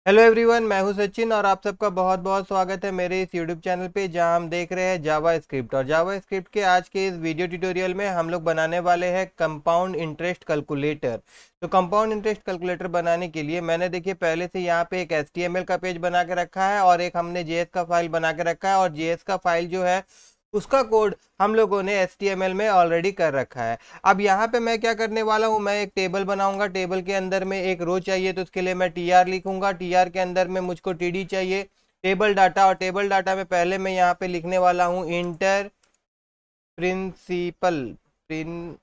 Hello everyone, मैं हूं सचिन और आप सबका बहुत बहुत स्वागत है मेरे इस यूट्यूब चैनल पे जहां हम देख रहे हैं जावा स्क्रिप्ट। और जावा स्क्रिप्ट के आज के इस वीडियो ट्यूटोरियल में हम लोग बनाने वाले हैं कंपाउंड इंटरेस्ट कैलकुलेटर। तो कंपाउंड इंटरेस्ट कैलकुलेटर बनाने के लिए मैंने देखिए पहले से यहाँ पे एक HTML का पेज बना के रखा है और एक हमने JS का फाइल बना के रखा है। और JS का फाइल जो है उसका कोड हम लोगों ने HTML में ऑलरेडी कर रखा है। अब यहाँ पे मैं क्या करने वाला हूँ, मैं एक टेबल बनाऊंगा। टेबल के अंदर में एक रो चाहिए तो उसके लिए मैं TR लिखूंगा। TR के अंदर में मुझको TD चाहिए, टेबल डाटा। और टेबल डाटा में पहले मैं यहाँ पे लिखने वाला हूँ इंटर प्रिंसिपल प्रिंसिपल।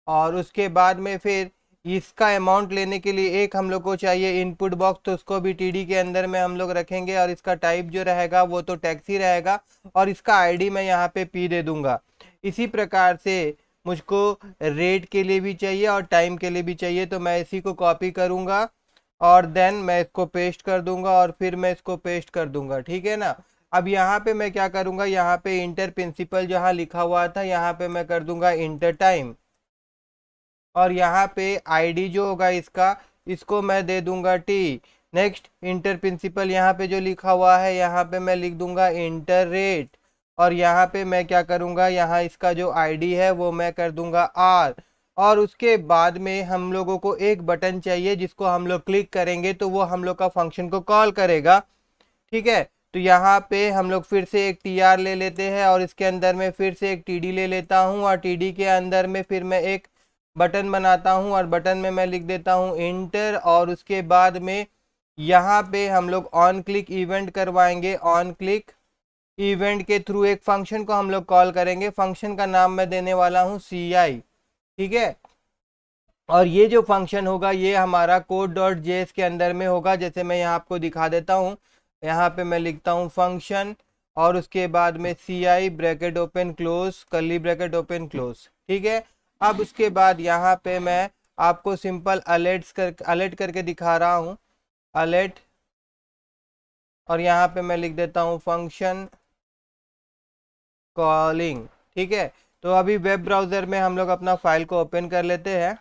और उसके बाद में फिर इसका अमाउंट लेने के लिए एक हम लोग को चाहिए इनपुट बॉक्स, तो उसको भी TD के अंदर में हम लोग रखेंगे। और इसका टाइप जो रहेगा वो तो टेक्स्ट ही रहेगा और इसका ID मैं यहाँ पे P दे दूंगा। इसी प्रकार से मुझको रेट के लिए भी चाहिए और टाइम के लिए भी चाहिए, तो मैं इसी को कॉपी करूँगा और देन मैं इसको पेस्ट कर दूंगा और फिर मैं इसको पेस्ट कर दूंगा। ठीक है ना। अब यहाँ पे मैं क्या करूँगा, यहाँ पे इंटर प्रिंसिपल जहाँ लिखा हुआ था यहाँ पे मैं कर दूंगा इंटर टाइम। और यहाँ पे ID जो होगा इसका, इसको मैं दे दूंगा T। नेक्स्ट इंटर प्रिंसिपल यहाँ पे जो लिखा हुआ है यहाँ पे मैं लिख दूंगा इंटर रेट। और यहाँ पे मैं क्या करूँगा, यहाँ इसका जो ID है वो मैं कर दूंगा R। और उसके बाद में हम लोगों को एक बटन चाहिए जिसको हम लोग क्लिक करेंगे तो वो हम लोग का फंक्शन को कॉल करेगा। ठीक है। तो यहाँ पे हम लोग फिर से एक TR ले लेते हैं और इसके अंदर में फिर से एक TD ले लेता हूँ और TD के अंदर में फिर मैं एक बटन बनाता हूँ और बटन में मैं लिख देता हूँ इंटर। और उसके बाद में यहाँ पे हम लोग ऑन क्लिक इवेंट करवाएंगे। ऑन क्लिक इवेंट के थ्रू एक फंक्शन को हम लोग कॉल करेंगे। फंक्शन का नाम मैं देने वाला हूँ CI। ठीक है। और ये जो फंक्शन होगा ये हमारा code.js के अंदर में होगा, जैसे मैं यहाँ आपको दिखा देता हूँ। यहाँ पे मैं लिखता हूँ फंक्शन और उसके बाद में CI bracket open close curly bracket open close. ठीक है। अब उसके बाद यहाँ पे मैं आपको सिंपल अलर्ट करके दिखा रहा हूँ, अलर्ट। और यहाँ पे मैं लिख देता हूँ फंक्शन कॉलिंग। ठीक है। तो अभी वेब ब्राउज़र में हम लोग अपना फाइल को ओपन कर लेते हैं।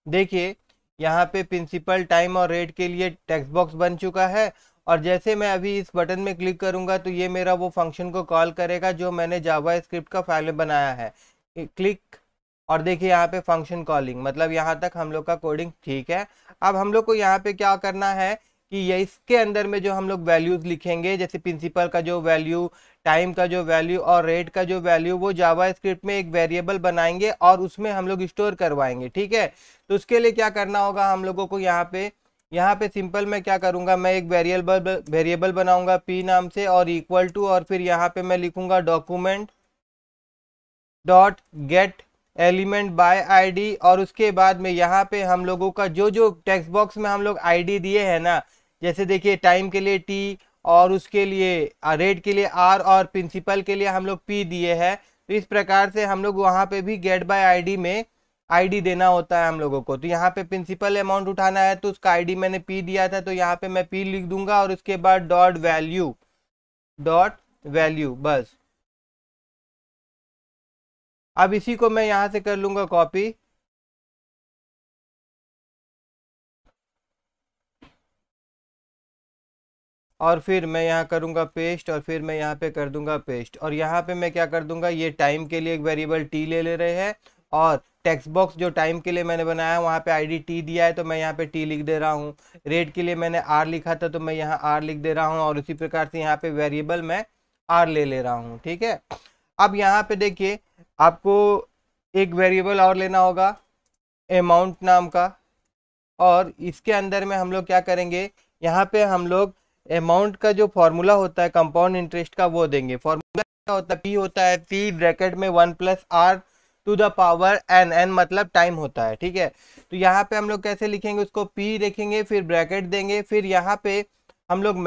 देखिए यहाँ पे प्रिंसिपल टाइम और रेट के लिए टेक्स्ट बॉक्स बन चुका है। और जैसे मैं अभी इस बटन में क्लिक करूंगा तो ये मेरा वो फंक्शन को कॉल करेगा जो मैंने जावा स्क्रिप्ट का फाइल में बनाया है। क्लिक। और देखिए यहाँ पे फंक्शन कॉलिंग, मतलब यहाँ तक हम लोग का कोडिंग ठीक है। अब हम लोग को यहाँ पे क्या करना है कि ये इसके अंदर में जो हम लोग वैल्यूज लिखेंगे, जैसे प्रिंसिपल का जो वैल्यू, टाइम का जो वैल्यू और रेट का जो वैल्यू, वो जावा स्क्रिप्ट में एक वेरिएबल बनाएंगे और उसमें हम लोग स्टोर करवाएंगे। ठीक है। तो उसके लिए क्या करना होगा हम लोगों को, यहाँ पे सिंपल मैं क्या करूंगा, मैं एक वेरिएबल बनाऊंगा P नाम से और इक्वल टू, और फिर यहाँ पे मैं लिखूंगा document dot gate element by ID। और उसके बाद में यहाँ पे हम लोगों का जो जो टेक्स्ट बॉक्स में हम लोग ID दिए हैं ना, जैसे देखिए टाइम के लिए T और उसके लिए रेट के लिए R और प्रिंसिपल के लिए हम लोग P दिए हैं। तो इस प्रकार से हम लोग वहाँ पे भी गेट बाय ID में ID देना होता है हम लोगों को। तो यहाँ पे प्रिंसिपल अमाउंट उठाना है तो उसका ID मैंने P दिया था, तो यहाँ पे मैं P लिख दूंगा और उसके बाद डॉट वैल्यू बस। अब इसी को मैं यहाँ से कर लूंगा कॉपी और फिर मैं यहाँ करूँगा पेस्ट और फिर मैं यहाँ पे कर दूंगा पेस्ट। और यहाँ पे मैं क्या कर दूंगा, ये टाइम के लिए एक वेरिएबल T ले रहे हैं और टेक्स्ट बॉक्स जो टाइम के लिए मैंने बनाया है वहाँ पे ID T दिया है तो मैं यहाँ पे T लिख दे रहा हूँ। रेट के लिए मैंने R लिखा था तो मैं यहाँ R लिख दे रहा हूँ और उसी प्रकार से यहाँ पे वेरिएबल मैं R ले रहा हूँ। ठीक है। अब यहाँ पे देखिए आपको एक वेरिएबल और लेना होगा अमाउंट नाम का। और इसके अंदर में हम लोग क्या करेंगे, यहाँ पे हम लोग अमाउंट का जो फॉर्मूला होता है कंपाउंड इंटरेस्ट का वो देंगे। फॉर्मूला क्या होता है, P होता है, P ब्रैकेट में 1+R to the power N, N मतलब टाइम होता है। ठीक है। तो यहाँ पे हम लोग कैसे लिखेंगे उसको, P लिखेंगे फिर ब्रैकेट देंगे, फिर यहाँ पे हम लोग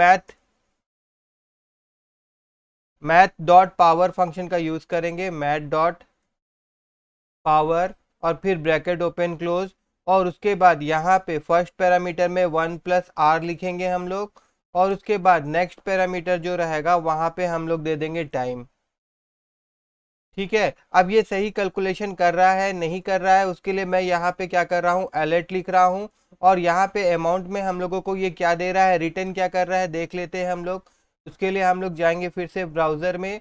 मैथ डॉट पावर फंक्शन का यूज करेंगे, मैथ डॉट पावर और फिर ब्रैकेट ओपन क्लोज। और उसके बाद यहाँ पे फर्स्ट पैरामीटर में 1+R लिखेंगे हम लोग और उसके बाद नेक्स्ट पैरामीटर जो रहेगा वहाँ पे हम लोग दे देंगे टाइम। ठीक है, अब ये सही कैलकुलेशन कर रहा है नहीं कर रहा है, उसके लिए मैं यहाँ पे क्या कर रहा हूँ, अलर्ट लिख रहा हूँ। और यहाँ पे अमाउंट में हम लोगों को ये क्या दे रहा है, रिटर्न क्या कर रहा है देख लेते हैं हम लोग। उसके लिए हम लोग जाएंगे फिर से ब्राउज़र में,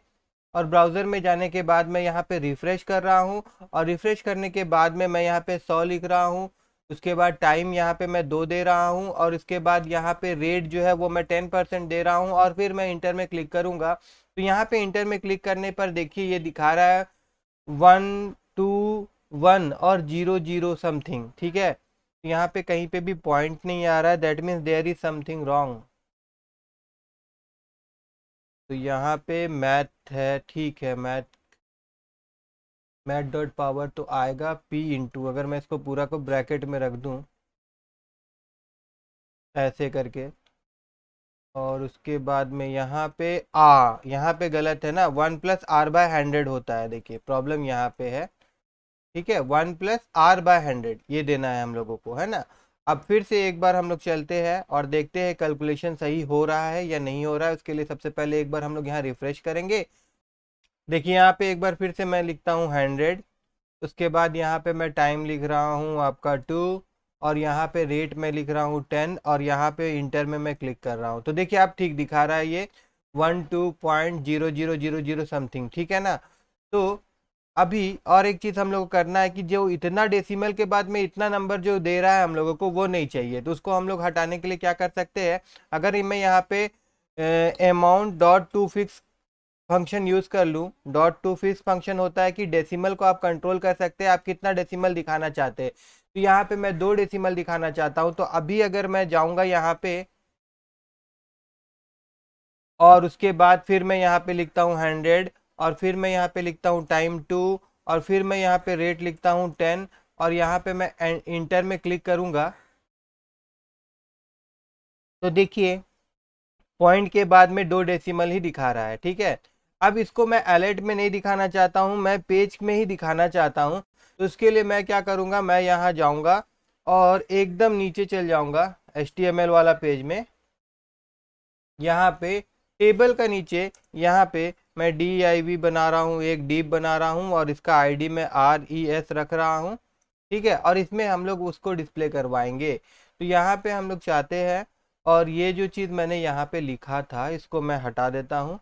और ब्राउज़र में जाने के बाद मैं यहाँ पे रिफ़्रेश कर रहा हूँ, और रिफ़्रेश करने के बाद में मैं यहाँ पे 100 लिख रहा हूँ। उसके बाद टाइम यहाँ पे मैं 2 दे रहा हूँ, और उसके बाद यहाँ पे रेट जो है वो मैं 10% दे रहा हूँ, और फिर मैं इंटर में क्लिक करूँगा। तो यहाँ पे इंटर में क्लिक करने पर देखिए ये दिखा रहा है 121 और 00 समथिंग। ठीक है, यहाँ पे कहीं पे भी पॉइंट नहीं आ रहा है, that means there is something wrong. तो यहाँ पे मैथ है, ठीक है, मैथ डॉट पावर तो आएगा p इंटू, अगर मैं इसको पूरा को ब्रैकेट में रख दूँ ऐसे करके, और उसके बाद में यहाँ पे यहाँ पे गलत है ना, 1+r/100 होता है, देखिए प्रॉब्लम यहाँ पे है। ठीक है, 1+r/100 ये देना है हम लोगों को, है ना। अब फिर से एक बार हम लोग चलते हैं और देखते हैं कैलकुलेशन सही हो रहा है या नहीं हो रहा है। उसके लिए सबसे पहले एक बार हम लोग यहाँ रिफ्रेश करेंगे। देखिए यहाँ पे एक बार फिर से मैं लिखता हूँ 100, उसके बाद यहाँ पे मैं टाइम लिख रहा हूँ आपका 2, और यहाँ पे रेट में लिख रहा हूँ 10, और यहाँ पे इंटर में मैं क्लिक कर रहा हूँ। तो देखिए आप ठीक दिखा रहा है ये 12.0000 समथिंग, ठीक है ना। तो अभी और एक चीज़ हम लोग को करना है कि जो इतना डेसिमल के बाद में इतना नंबर जो दे रहा है हम लोगों को वो नहीं चाहिए, तो उसको हम लोग हटाने के लिए क्या कर सकते हैं, अगर मैं यहाँ पे amount dot to fix function use कर लूँ। डॉट टू फिक्स फंक्शन होता है कि डेसिमल को आप कंट्रोल कर सकते हैं, आप कितना डेसिमल दिखाना चाहते हैं। तो यहाँ पे मैं 2 डेसिमल दिखाना चाहता हूँ, तो अभी अगर मैं जाऊँगा यहाँ पे और उसके बाद फिर मैं यहाँ पे लिखता हूँ 100, और फिर मैं यहाँ पे लिखता हूँ टाइम 2, और फिर मैं यहाँ पे रेट लिखता हूँ 10, और यहाँ पे मैं इंटर में क्लिक करूँगा। तो देखिए पॉइंट के बाद में 2 डेसिमल ही दिखा रहा है। ठीक है, अब इसको मैं अलर्ट में नहीं दिखाना चाहता हूँ, मैं पेज में ही दिखाना चाहता हूँ। तो उसके लिए मैं क्या करूँगा, मैं यहाँ जाऊँगा और एकदम नीचे चल जाऊँगा HTML वाला पेज में। यहाँ पे टेबल का नीचे यहाँ पे मैं div बना रहा हूँ, एक div बना रहा हूँ, और इसका ID में RES रख रहा हूँ। ठीक है, और इसमें हम लोग उसको डिस्प्ले करवाएंगे। तो यहाँ पे हम लोग चाहते हैं, और ये जो चीज़ मैंने यहाँ पे लिखा था इसको मैं हटा देता हूँ।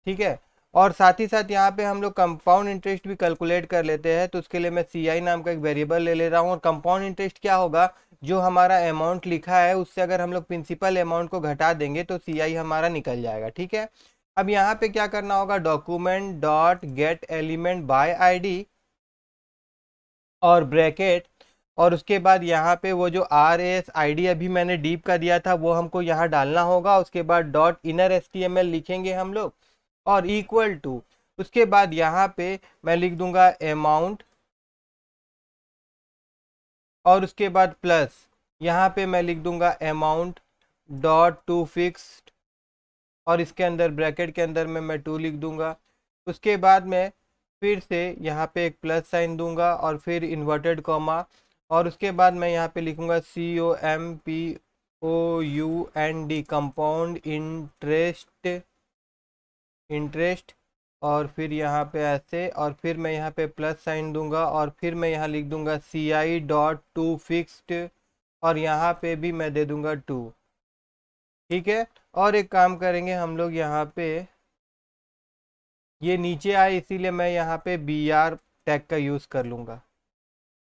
ठीक है, और साथ ही साथ यहाँ पे हम लोग कंपाउंड इंटरेस्ट भी कैलकुलेट कर लेते हैं। तो उसके लिए मैं CI नाम का एक वेरिएबल ले रहा हूँ, और कंपाउंड इंटरेस्ट क्या होगा, जो हमारा अमाउंट लिखा है उससे अगर हम लोग प्रिंसिपल अमाउंट को घटा देंगे तो CI हमारा निकल जाएगा। ठीक है, अब यहाँ पे क्या करना होगा, document dot gate element by ID और ब्रैकेट, और उसके बाद यहाँ पे वो जो RAS ID अभी मैंने डीप का दिया था वो हमको यहाँ डालना होगा। उसके बाद डॉट इनर HTML लिखेंगे हम लोग, और इक्वल टू, उसके बाद यहाँ पे मैं लिख दूंगा अमाउंट, और उसके बाद प्लस यहाँ पे मैं लिख दूंगा अमाउंट डॉट टू फिक्स्ड, और इसके अंदर ब्रैकेट के अंदर में मैं 2 लिख दूंगा। उसके बाद मैं फिर से यहाँ पे एक प्लस साइन दूंगा, और फिर इन्वर्टेड कॉमा, और उसके बाद मैं यहाँ पे लिखूंगा COMPOUND कंपाउंड इंटरेस्ट, और फिर यहाँ पे ऐसे, और फिर मैं यहाँ पे प्लस साइन दूंगा, और फिर मैं यहाँ लिख दूंगा CI डॉट टू फिक्स्ड, और यहाँ पे भी मैं दे दूंगा 2। ठीक है, और एक काम करेंगे हम लोग, यहाँ पे ये नीचे आए इसीलिए मैं यहाँ पे BR टैग का यूज़ कर लूँगा।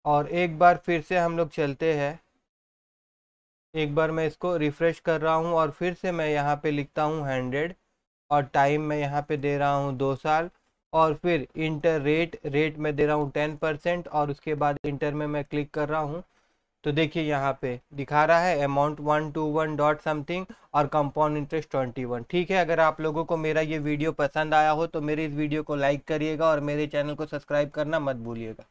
और एक बार फिर से हम लोग चलते हैं, एक बार मैं इसको रिफ़्रेश कर रहा हूँ, और फिर से मैं यहाँ पे लिखता हूँ 100, और टाइम मैं यहाँ पे दे रहा हूँ 2 साल, और फिर इंटर रेट में दे रहा हूँ 10%, और उसके बाद इंटर में मैं क्लिक कर रहा हूँ। तो देखिए यहाँ पे दिखा रहा है अमाउंट 121 डॉट समथिंग और कंपाउंड इंटरेस्ट 21। ठीक है, अगर आप लोगों को मेरा ये वीडियो पसंद आया हो तो मेरे इस वीडियो को लाइक करिएगा, और मेरे चैनल को सब्सक्राइब करना मत भूलिएगा।